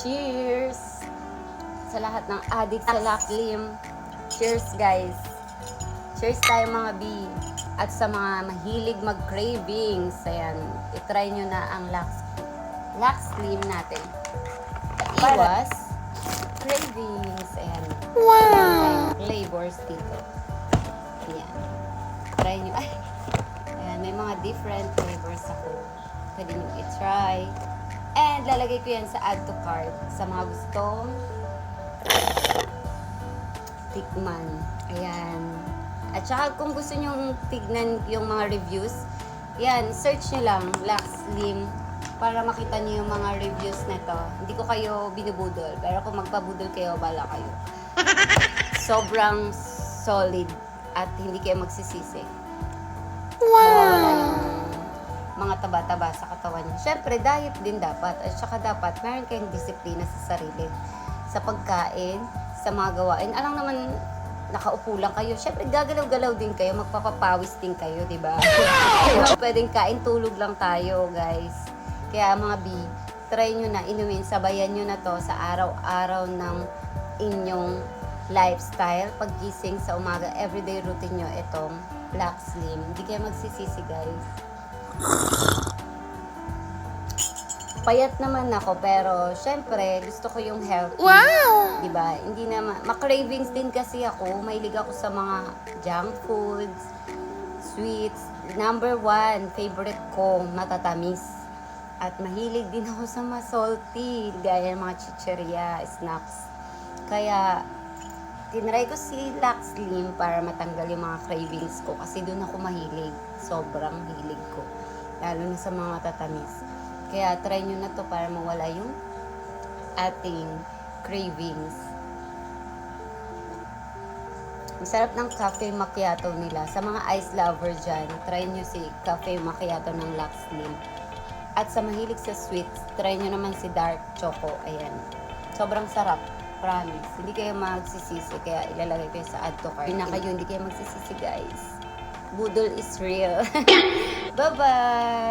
Cheers! Sa lahat ng addict sa Laxlim. Cheers, guys. Cheers tayo mga B. At sa mga mahilig mag-cravings, ayan, itry nyo na ang Laxlim natin. Iwas cravings. Ayan. Wow! Flavors dito. Ayan. Try nyo. Ay! Ayan, may mga different flavors ako. Pwede nyo i-try. And lalagay ko yan sa add to cart sa mga gustong tikman. Ayan. At saka kung gusto nyo tignan yung mga reviews, yan, search nyo lang Laxlim para makita nyo yung mga reviews na to. Hindi ko kayo binubudol, pero kung magpabudol kayo, bala kayo. Sobrang solid at hindi kayo magsisisi. Mawawala yung mga taba-taba sa katawan niyo. Siyempre, diet din dapat. At saka dapat, meron kayong disiplina sa sarili. Sa pagkain, sa mga gawain. Alam naman, nakaupo lang kayo. Siyempre, gagalaw-galaw din kayo. Magpapapawis din kayo, di ba? Pwedeng kain, tulog lang tayo, guys. Kaya mga B, try nyo na, inumin, sabayan nyo na to sa araw-araw ng inyong lifestyle. Paggising sa umaga, everyday routine nyo, itong Laxlim. Hindi kayo magsisisi, guys. Payat naman ako, pero syempre, gusto ko yung healthy. Wow! Diba? Hindi naman, makravings din kasi ako. Mahilig ako sa mga junk foods, sweets. Number 1, favorite ko, matatamis. At mahilig din ako sa salty, gaya ng mga chicheria, snacks. Kaya, tinry ko si Laxlim para matanggal yung mga cravings ko kasi doon ako mahilig. Sobrang hilig ko. Lalo na sa mga matatamis. Kaya try nyo na to para mawala yung ating cravings. Masarap ng cafe macchiato nila. Sa mga ice lover dyan, try nyo si cafe macchiato ng Laxlim. At sa mahilig sa sweets, try nyo naman si dark choco. Ayan. Sobrang sarap. Promise. Hindi kayo magsisisi. Kaya ilalagay ko sa add to cart. Hindi na kayo, hindi kayo magsisisi, guys. Budol is real. Bye-bye!